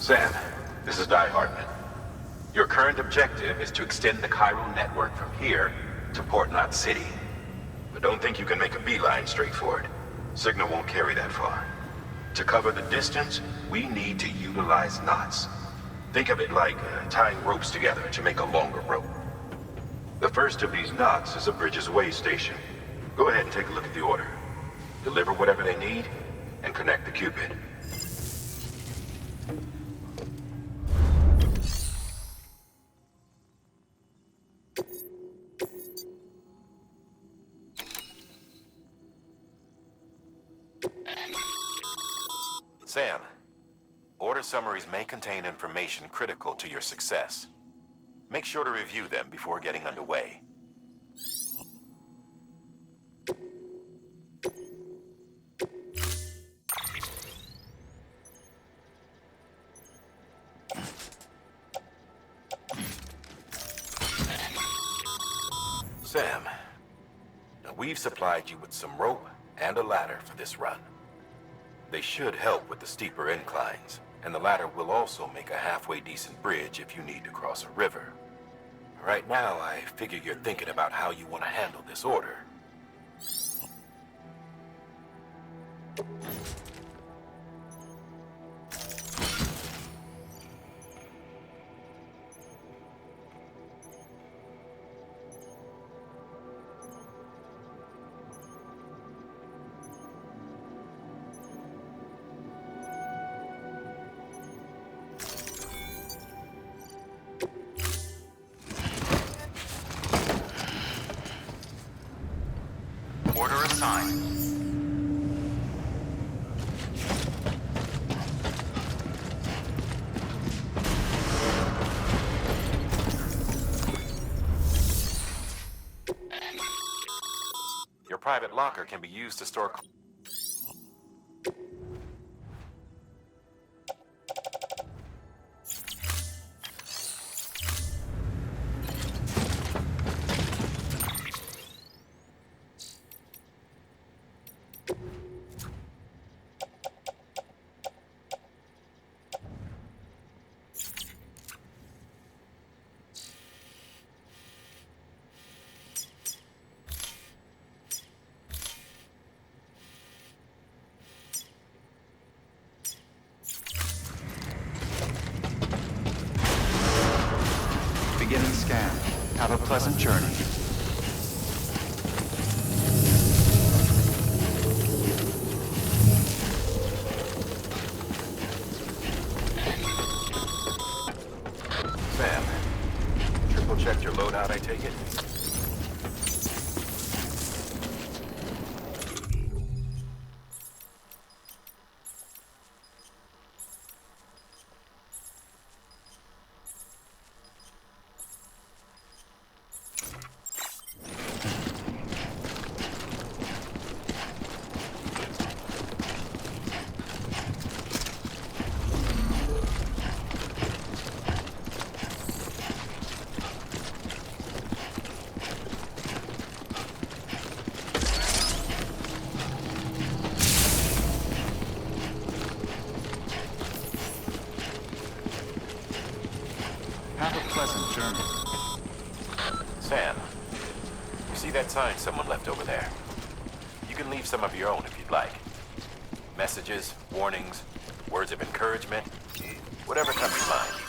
Sam, this is Di Hartman. Your current objective is to extend the chiral network from here to Port Knot City. But don't think you can make a beeline straight for it. Signal won't carry that far. To cover the distance, we need to utilize knots. Think of it like tying ropes together to make a longer rope. The first of these knots is a Bridges Way station. Go ahead and take a look at the order. Deliver whatever they need, and connect the Cupid. Sam, order summaries may contain information critical to your success. Make sure to review them before getting underway. Sam, now we've supplied you with some rope and a ladder for this run. They should help with the steeper inclines, and the ladder will also make a halfway decent bridge if you need to cross a river. Right now, I figure you're thinking about how you want to handle this order. Order assigned. Your private locker can be used to store... Beginning scan. Have a pleasant journey. Sam, triple checked your loadout, I take it? Have a pleasant journey. Sam, you see that sign someone left over there? You can leave some of your own if you'd like. Messages, warnings, words of encouragement, whatever comes to mind.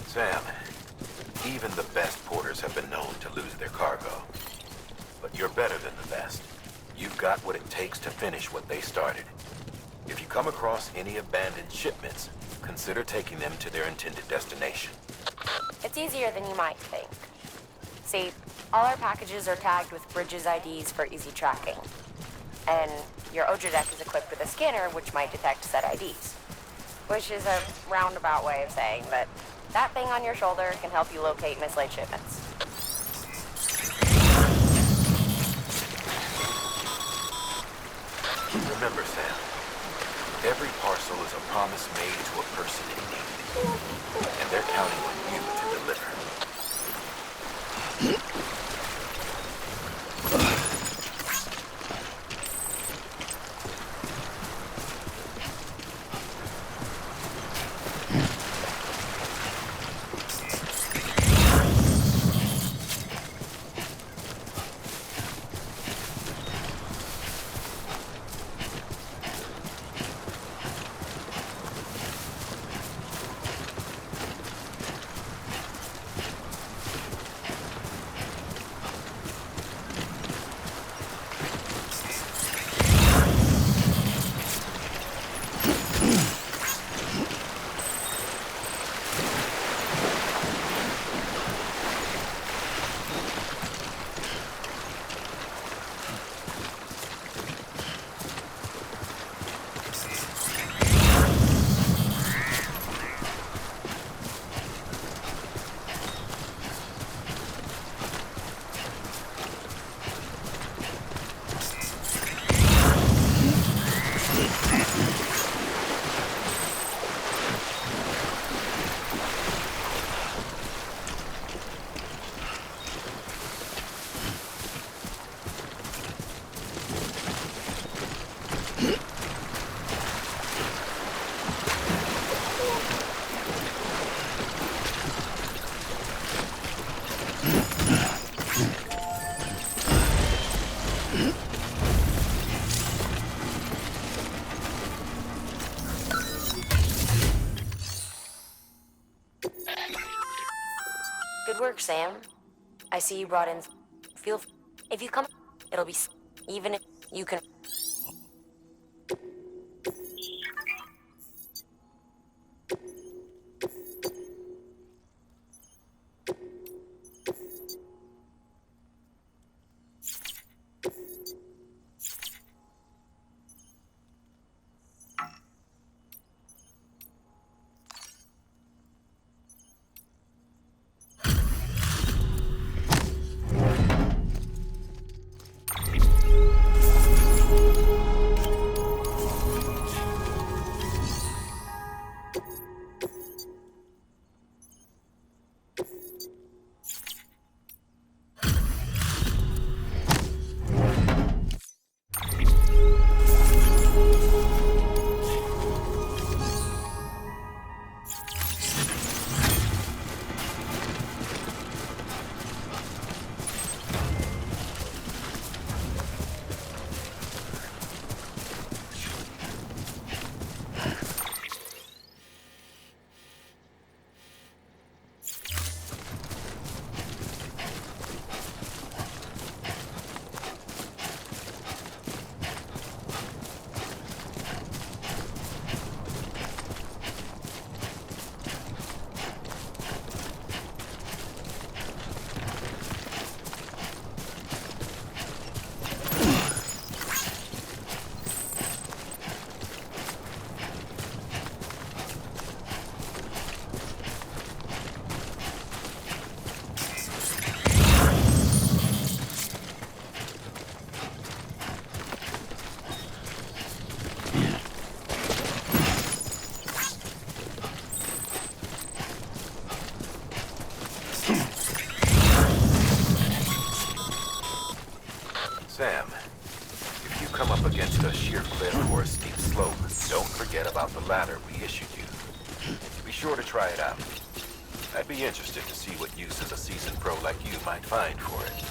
Sam, even the best porters have been known to lose their cargo. But you're better than the best. You've got what it takes to finish what they started. If you come across any abandoned shipments, consider taking them to their intended destination. It's easier than you might think. See, all our packages are tagged with Bridges IDs for easy tracking. And your Odra deck is equipped with a scanner which might detect said IDs. Which is a roundabout way of saying that that thing on your shoulder can help you locate mislaid shipments. Remember, Sam, every parcel is a promise made to a person in need. And they're counting on you to deliver. Good work, Sam. I see you brought in... If you come... It'll be... Even if you can... Sam, if you come up against a sheer cliff or a steep slope, don't forget about the ladder we issued you. Be sure to try it out. I'd be interested to see what uses a seasoned pro like you might find for it.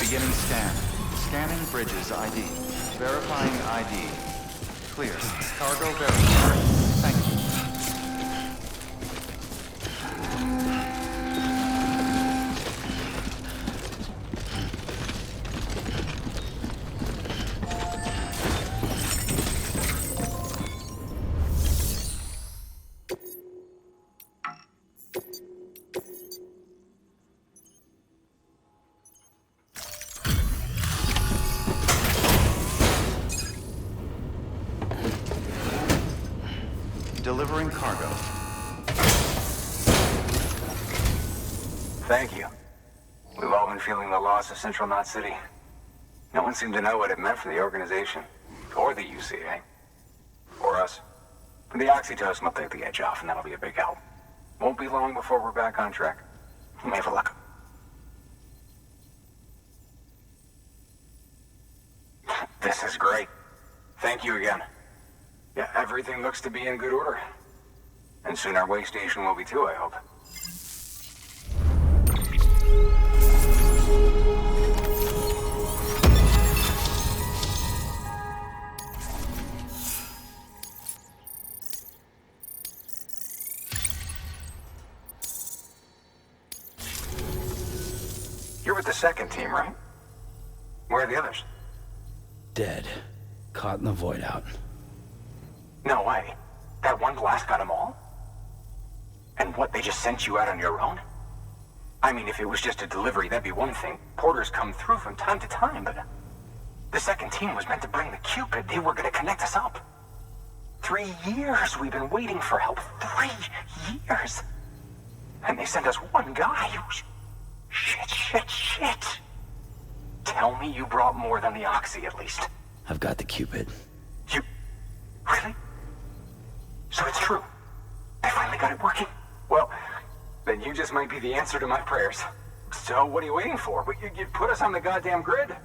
Beginning scan. Scanning bridges ID. Verifying ID. Clear. Cargo verified. Thank you. Delivering cargo. Thank you. We've all been feeling the loss of Central Knot City. No one seemed to know what it meant for the organization, or the UCA, or us. The oxytocin will take the edge off, and that'll be a big help. Won't be long before we're back on track. You may have a look. This is great. Thank you again. Yeah, everything looks to be in good order. And soon our way station will be too, I hope. You're with the second team, right? Where are the others? Dead. Caught in the void out. No way. That one blast got them all? And what, they just sent you out on your own? I mean, if it was just a delivery, that'd be one thing. Porters come through from time to time, but... The second team was meant to bring the Cupid. They were gonna connect us up. 3 years we've been waiting for help. 3 years! And they sent us one guy. Shit. Tell me you brought more than the Oxy, at least. I've got the Cupid. You... Really? So it's true. They finally got it working. Well, then you just might be the answer to my prayers. So what are you waiting for? You put us on the goddamn grid.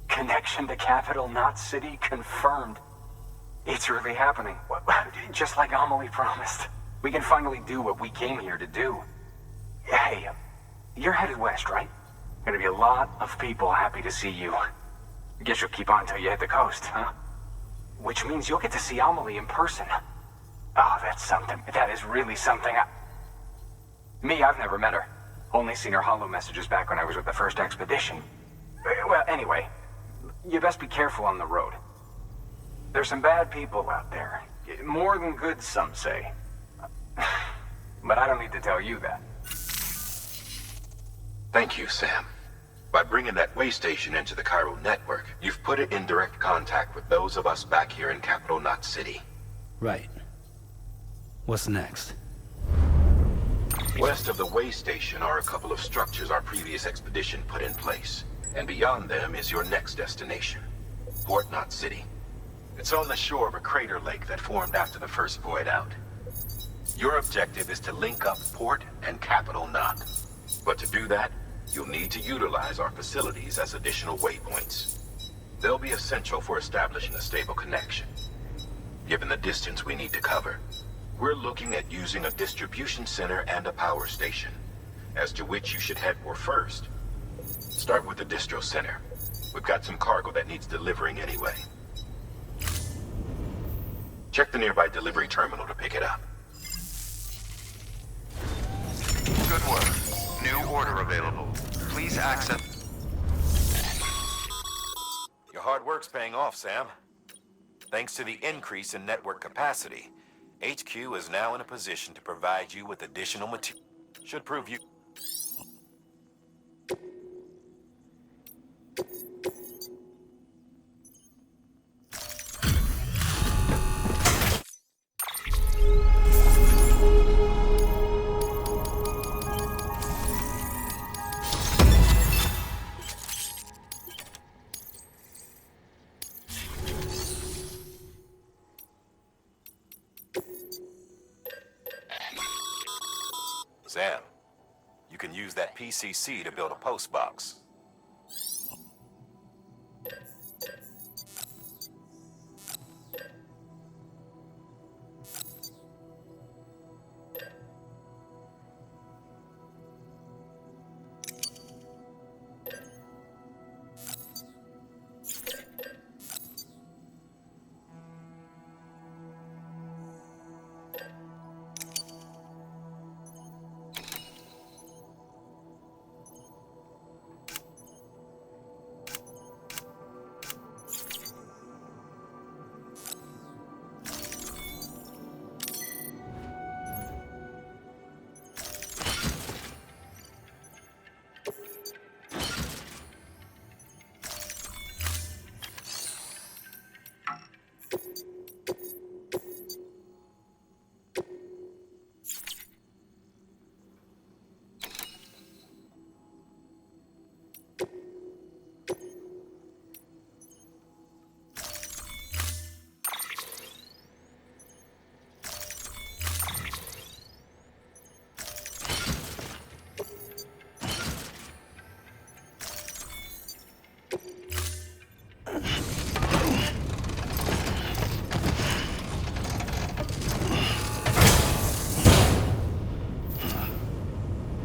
Connection to Capital Knot City confirmed. It's really happening. Just like Amelie promised. We can finally do what we came here to do. Hey, you're headed west, right? Gonna be a lot of people happy to see you. Guess you'll keep on till you hit the coast, huh? Which means you'll get to see Amelie in person. Oh, that's something. That is really something. Me, I've never met her. Only seen her holo messages back when I was with the first expedition. Well, anyway, you best be careful on the road. There's some bad people out there. More than good, some say. But I don't need to tell you that. Thank you, Sam. By bringing that way station into the Cairo network, you've put it in direct contact with those of us back here in Capital Knot City. Right. What's next? West of the way station are a couple of structures our previous expedition put in place. And beyond them is your next destination, Port Knot City. It's on the shore of a crater lake that formed after the first void out. Your objective is to link up Port and Capital Knot. But to do that, you'll need to utilize our facilities as additional waypoints. They'll be essential for establishing a stable connection. Given the distance we need to cover, we're looking at using a distribution center and a power station, as to which you should head for first. Start with the distro center. We've got some cargo that needs delivering anyway. Check the nearby delivery terminal to pick it up. Good work. New order available. Please access... Your hard work's paying off, Sam. Thanks to the increase in network capacity, HQ is now in a position to provide you with additional material. Should prove you... Sam, you can use that PCC to build a post box.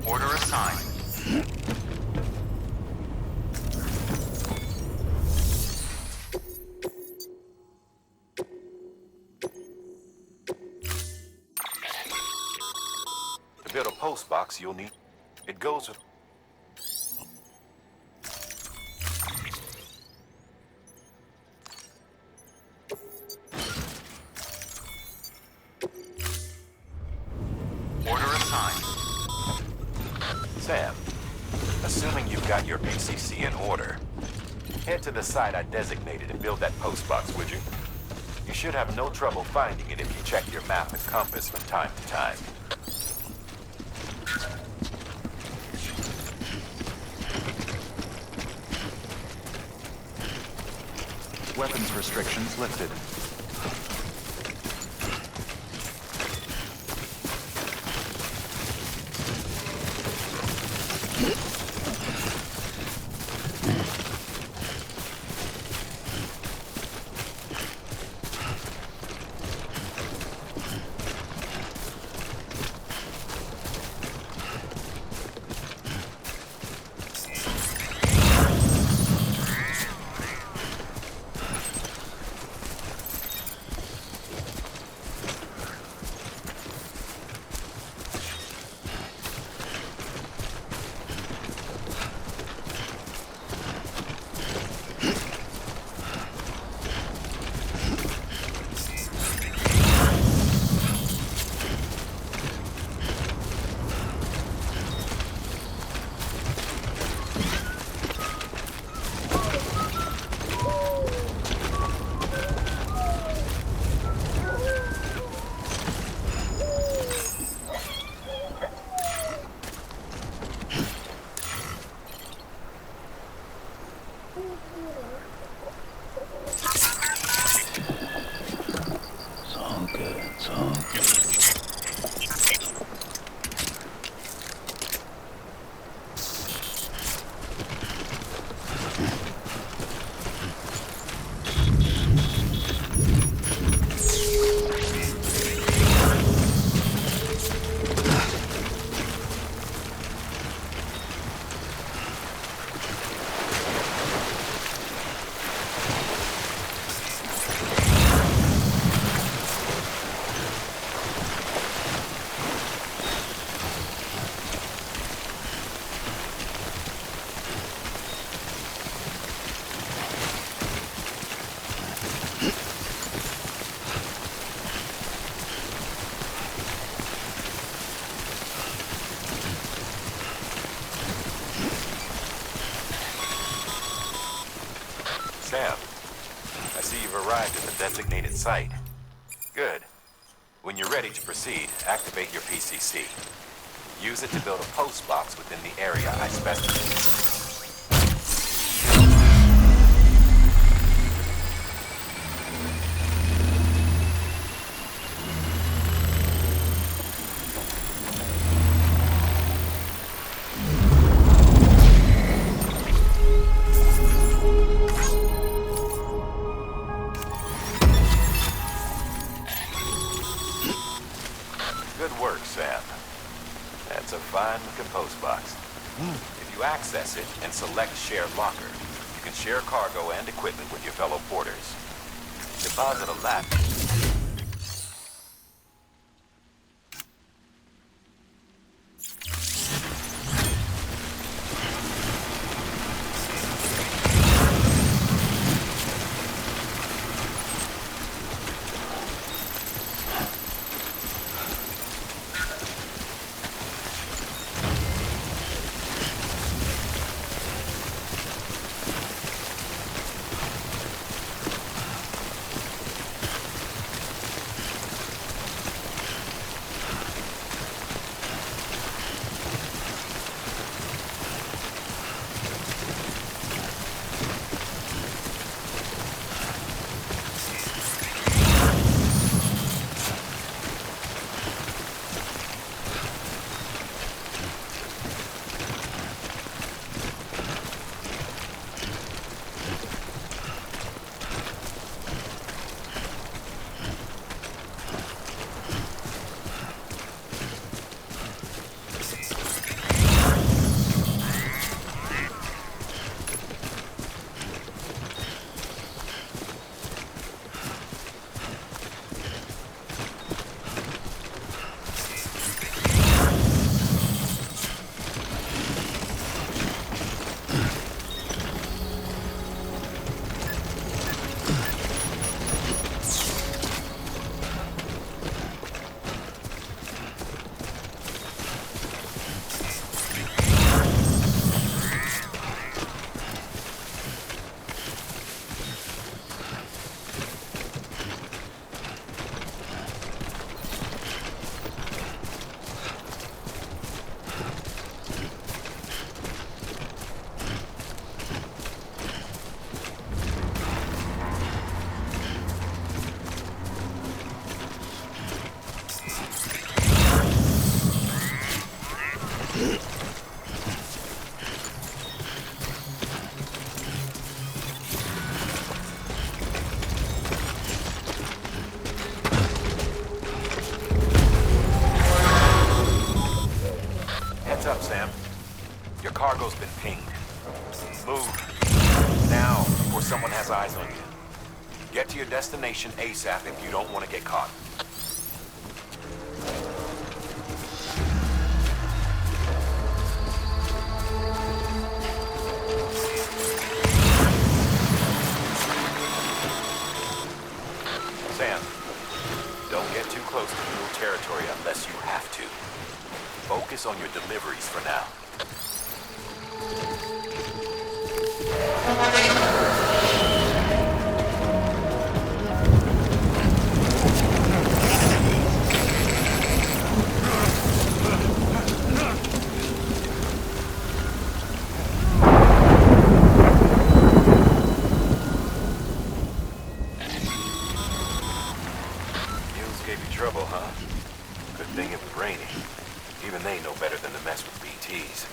Order assigned. To build a post box, you'll need... It goes with... Order assigned. Sam, assuming you've got your PCC in order, head to the site I designated and build that post box, would you? You should have no trouble finding it if you check your map and compass from time to time. Weapons restrictions lifted. It's all good. It's all good. I see you've arrived at the designated site. Good. When you're ready to proceed, activate your PCC. Use it to build a post box within the area I specified. Good work, Sam. That's a fine-looking post box. If you access it and select Share Locker, you can share cargo and equipment with your fellow porters. Deposit a lap. Heads up, Sam. Your cargo's been pinged. Move. Now, before someone has eyes on you. Get to your destination ASAP if you don't want to get caught. Sam, don't get too close to mule territory unless you have to. Focus on your deliveries for now. Mules gave you trouble, huh? Good thing it was raining. Even they know better than to mess with BTs.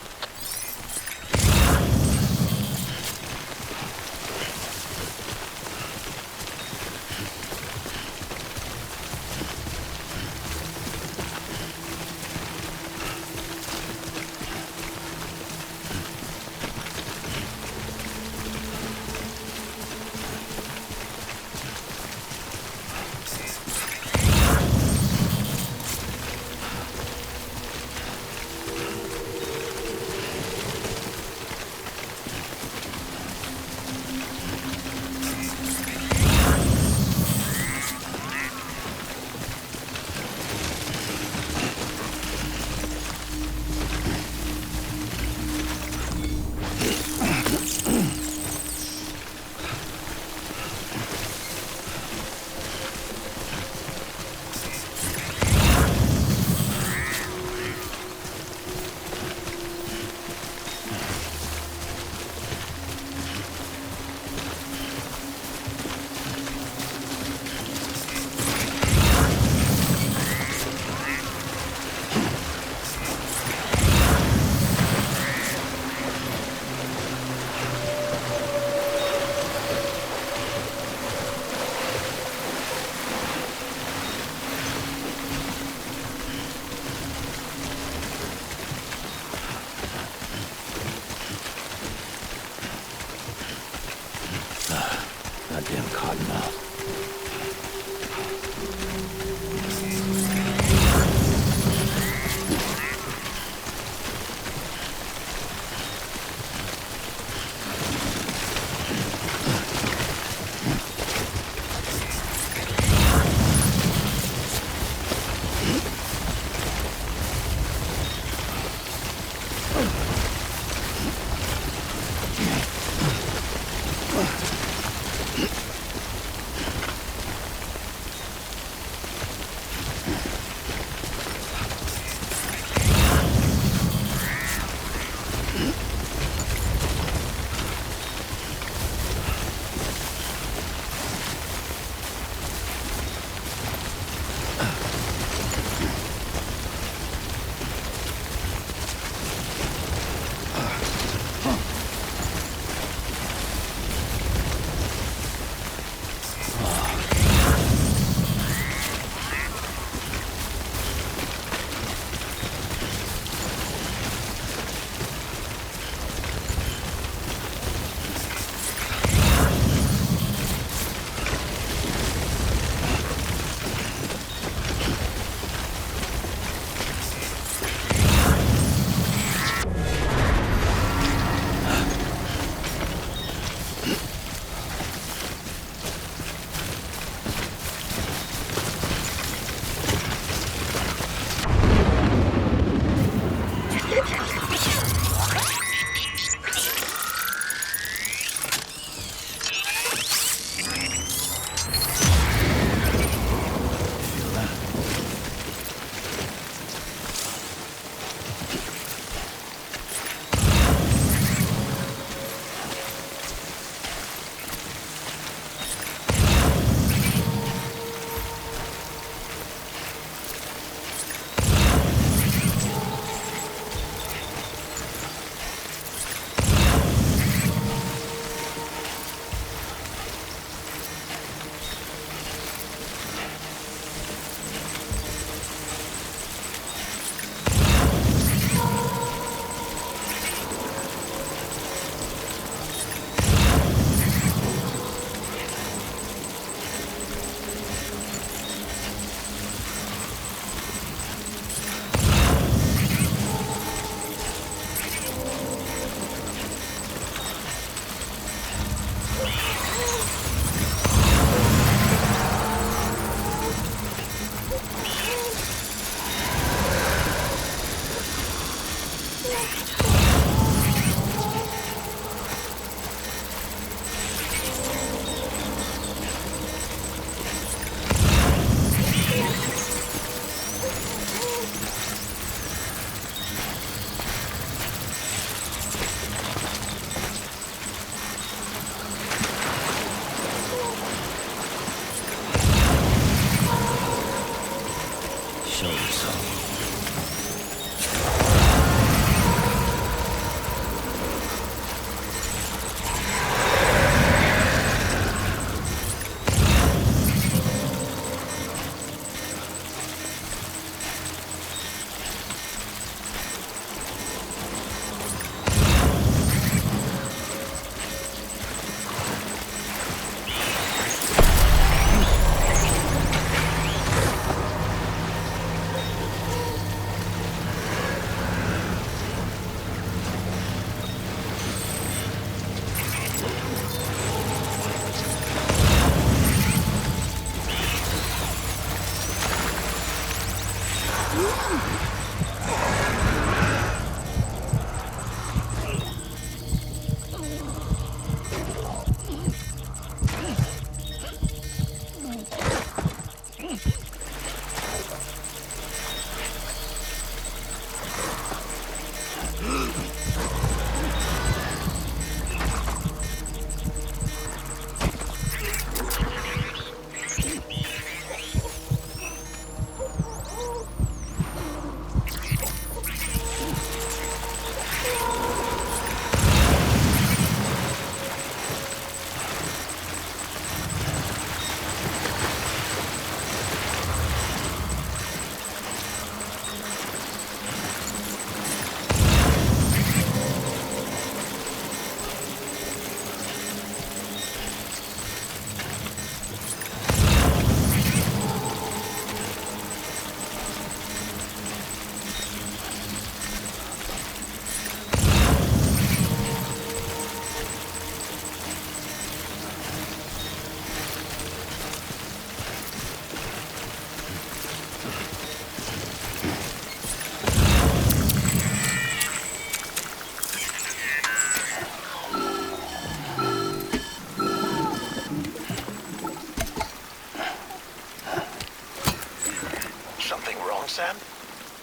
Sam?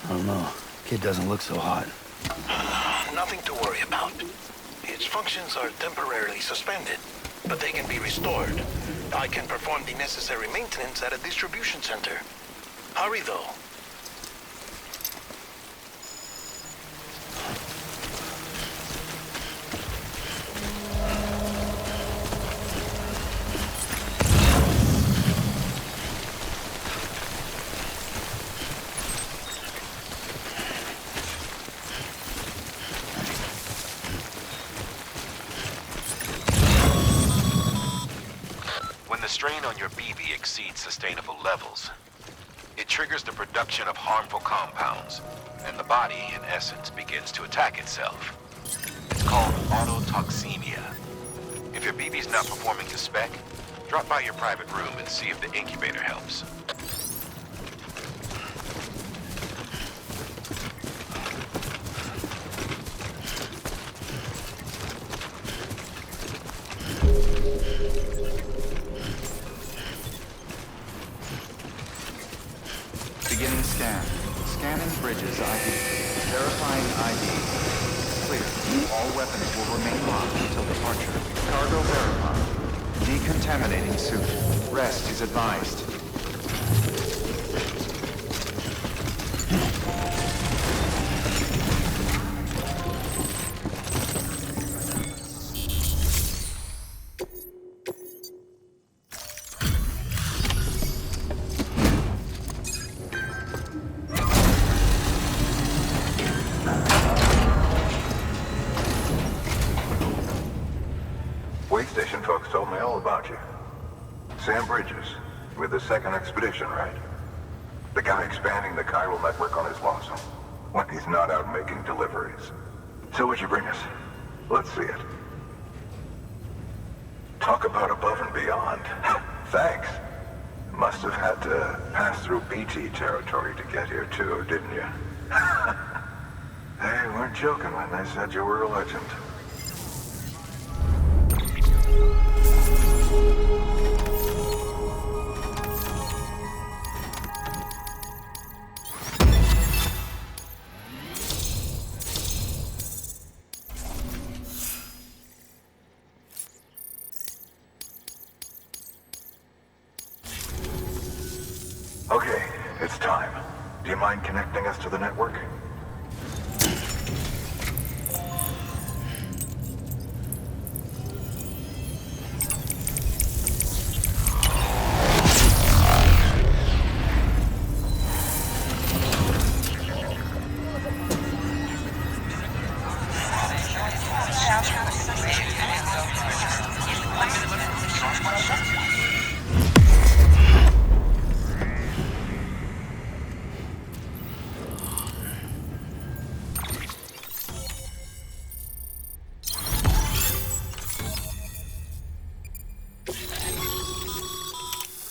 I don't know. Kid doesn't look so hot. Nothing to worry about. Its functions are temporarily suspended, but they can be restored. I can perform the necessary maintenance at a distribution center. Hurry, though. When the strain on your BB exceeds sustainable levels, it triggers the production of harmful compounds, and the body, in essence, begins to attack itself. It's called autotoxemia. If your BB's not performing to spec, drop by your private room and see if the incubator helps. Beginning scan. Scanning bridges ID. Verifying ID. Clear. All weapons will remain locked until departure. Cargo verified. Decontaminating suit. Rest is advised. Way station folks told me all about you. Sam Bridges, with the second expedition, right? The guy expanding the chiral network on his lonesome, when he's not out making deliveries. So what'd you bring us? Let's see it. Talk about above and beyond. Thanks. Must have had to pass through BT territory to get here too, didn't you? They weren't joking when they said you were a legend. Okay, it's time. Do you mind connecting us to the network?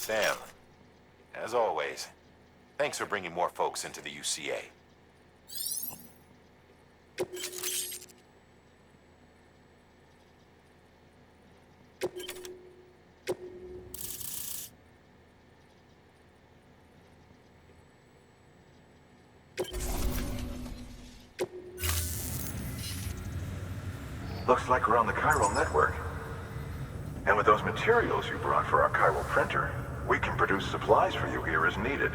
Sam, as always, thanks for bringing more folks into the UCA. Looks like we're on the chiral network. And with those materials you brought for our chiral printer, we can produce supplies for you here as needed.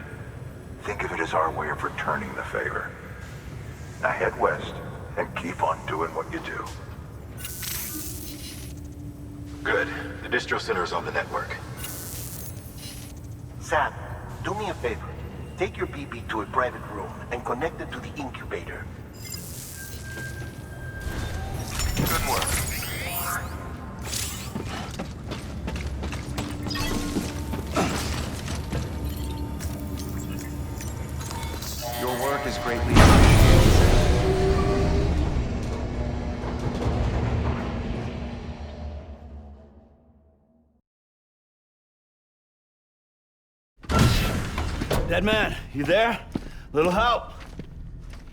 Think of it as our way of returning the favor. Now head west and keep on doing what you do. Good. The distro center is on the network. Sam, do me a favor. Take your BB to a private room and connect it to the incubator. Good work. Your work is greatly appreciated. Dead man, you there? Little help?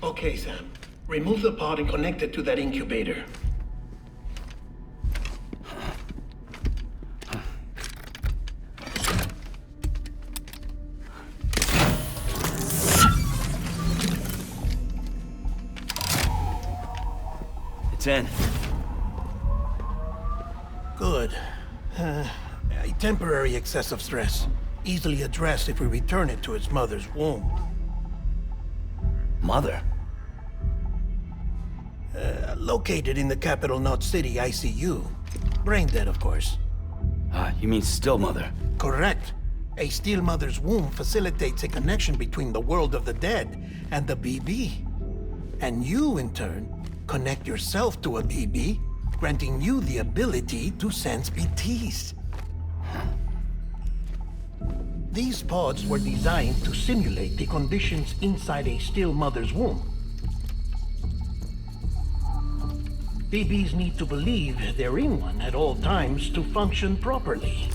Okay, Sam. Remove the pod and connect it to that incubator. It's in. Good. A temporary excess of stress. Easily addressed if we return it to its mother's womb. Mother? Located in the capital Knot City ICU. Brain dead, of course. You mean still mother? Correct. A still mother's womb facilitates a connection between the world of the dead and the BB. And you, in turn, connect yourself to a BB, granting you the ability to sense BTs. These pods were designed to simulate the conditions inside a still mother's womb. BBs need to believe they're in one at all times to function properly.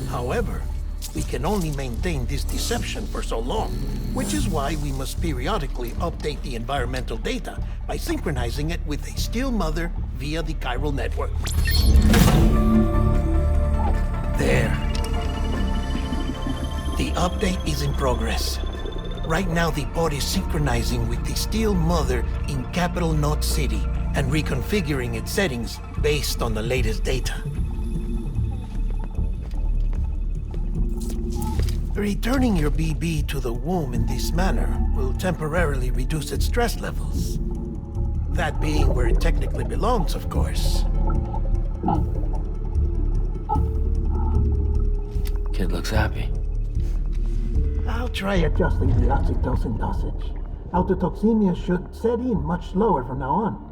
However, we can only maintain this deception for so long, which is why we must periodically update the environmental data by synchronizing it with a still mother via the chiral network. There. The update is in progress. Right now, the pod is synchronizing with the still mother in capital Knot City and reconfiguring its settings based on the latest data. Returning your BB to the womb in this manner will temporarily reduce its stress levels. That being where it technically belongs, of course. Kid looks happy. I'll try adjusting the oxytocin dosage. Autotoxemia should set in much slower from now on.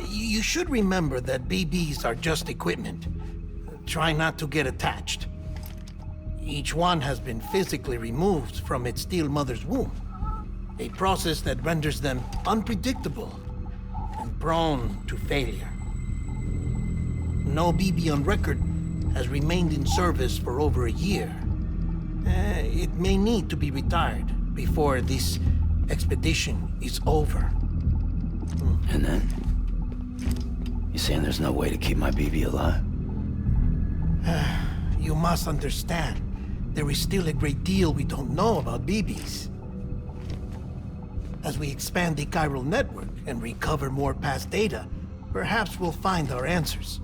You should remember that BBs are just equipment. Try not to get attached. Each one has been physically removed from its still mother's womb. A process that renders them unpredictable and prone to failure. No BB on record has remained in service for over a year. It may need to be retired before this expedition is over. And then? You saying there's no way to keep my BB alive? You must understand, there is still a great deal we don't know about BBs. As we expand the chiral network and recover more past data, perhaps we'll find our answers.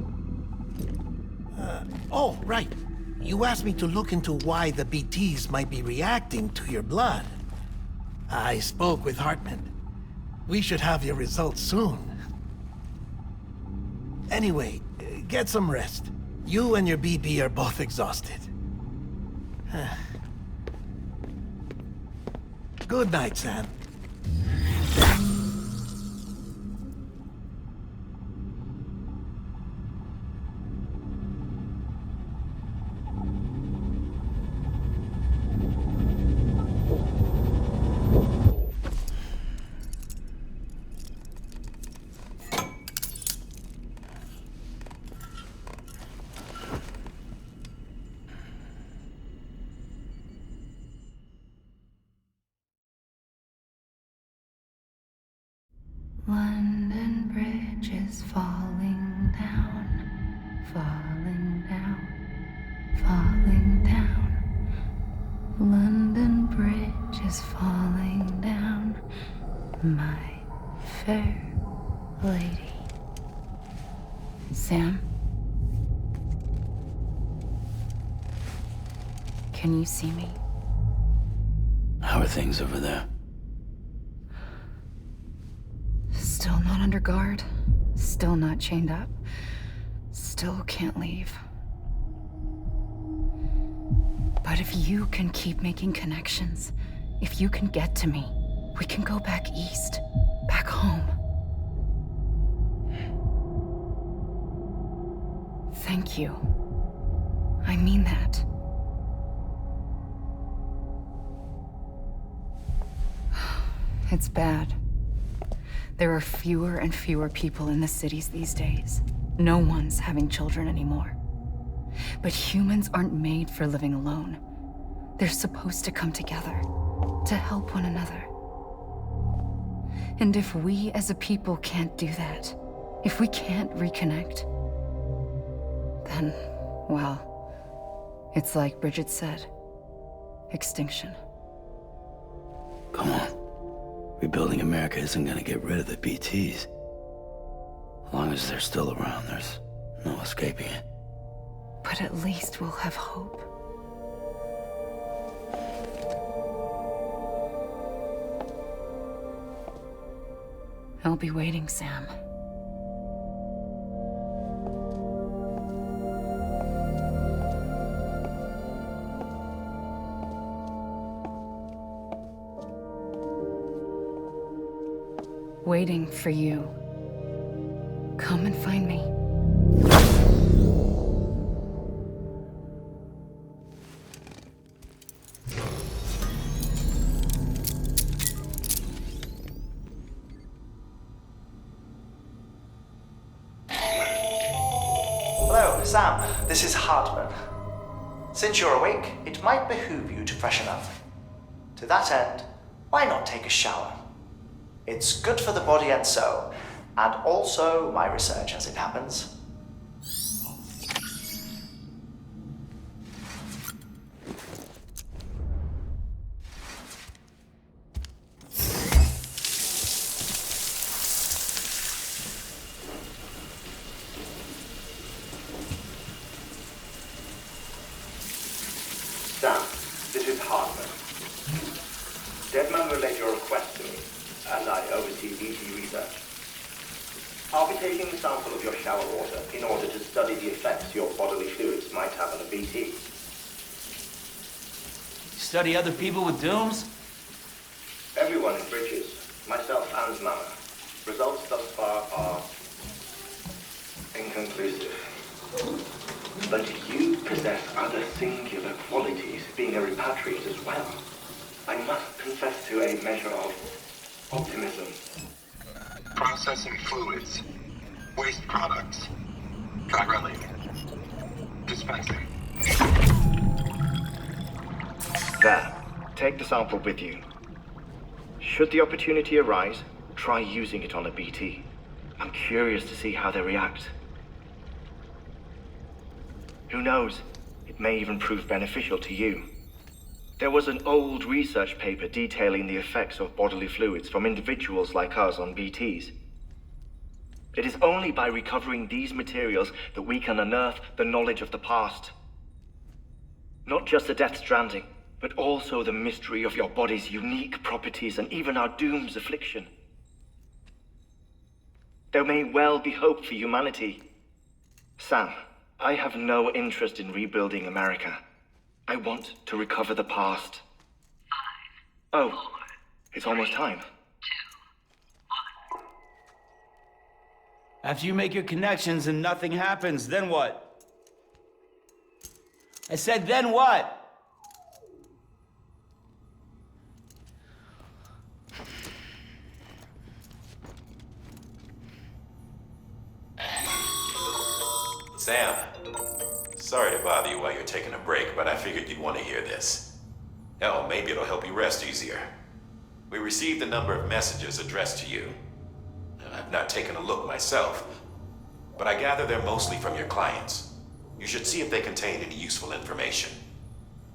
Oh, right. You asked me to look into why the BTs might be reacting to your blood. I spoke with Hartman. We should have your results soon. Anyway, get some rest. You and your BB are both exhausted. Good night, Sam. London Bridge is falling down, falling down, falling down. London Bridge is falling down, my fair lady. Sam? Can you see me? How are things over there? Still not under guard, still not chained up, still can't leave. But if you can keep making connections, if you can get to me, we can go back east, back home. Thank you. I mean that. It's bad. There are fewer and fewer people in the cities these days. No one's having children anymore. But humans aren't made for living alone. They're supposed to come together, to help one another. And if we as a people can't do that, if we can't reconnect, then, well, it's like Bridget said. extinction. Come on. Rebuilding America isn't gonna get rid of the BTs. As long as they're still around, there's no escaping it. But at least we'll have hope. I'll be waiting, Sam. Waiting for you. Come and find me. Hello, Sam. This is Hartman. Since you're awake, it might behoove you to freshen up. To that end, why not take a shower? It's good for the body and soul, and also my research as it happens. Sam, this is Hartman. Deadman relayed your request to me, and I oversee BT research. I'll be taking a sample of your shower water in order to study the effects your bodily fluids might have on a BT. Study other people with dooms? Everyone in Bridges, myself and Mama. Results thus far are inconclusive. But you possess other singular qualities, being a repatriate as well. I must confess to a measure of optimism. Processing fluids. Waste products. Chiralic. Dispensing. There. Take the sample with you. Should the opportunity arise, try using it on a BT. I'm curious to see how they react. Who knows? It may even prove beneficial to you. There was an old research paper detailing the effects of bodily fluids from individuals like us on BTs. It is only by recovering these materials that we can unearth the knowledge of the past. Not just the Death Stranding, but also the mystery of your body's unique properties and even our doom's affliction. There may well be hope for humanity. Sam, I have no interest in rebuilding America. I want to recover the past. 5, 4, oh, it's almost time. 2, 1. After you make your connections and nothing happens, then what? I said, then what? Sam, sorry to bother you while you're taking a break, but I figured you'd want to hear this. Hell, maybe it'll help you rest easier. We received a number of messages addressed to you. I've not taken a look myself, but I gather they're mostly from your clients. You should see if they contain any useful information.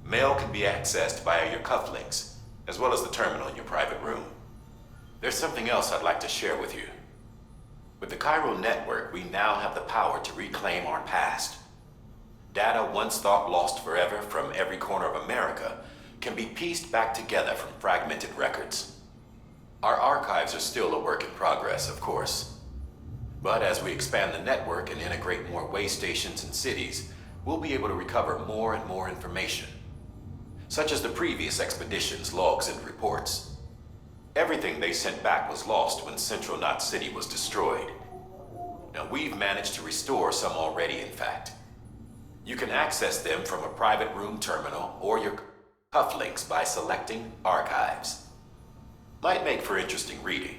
Mail can be accessed via your cufflinks, as well as the terminal in your private room. There's something else I'd like to share with you. With the Chiral network, we now have the power to reclaim our past. Data once thought lost forever from every corner of America can be pieced back together from fragmented records. Our archives are still a work in progress, of course. But as we expand the network and integrate more way stations and cities, we'll be able to recover more and more information, such as the previous expedition's logs and reports. Everything they sent back was lost when Central Knot City was destroyed. Now, we've managed to restore some already, in fact. You can access them from a private room terminal or your cufflinks by selecting Archives. Might make for interesting reading.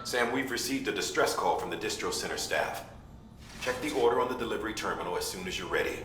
Sam, we've received a distress call from the distro center staff. Check the order on the delivery terminal as soon as you're ready.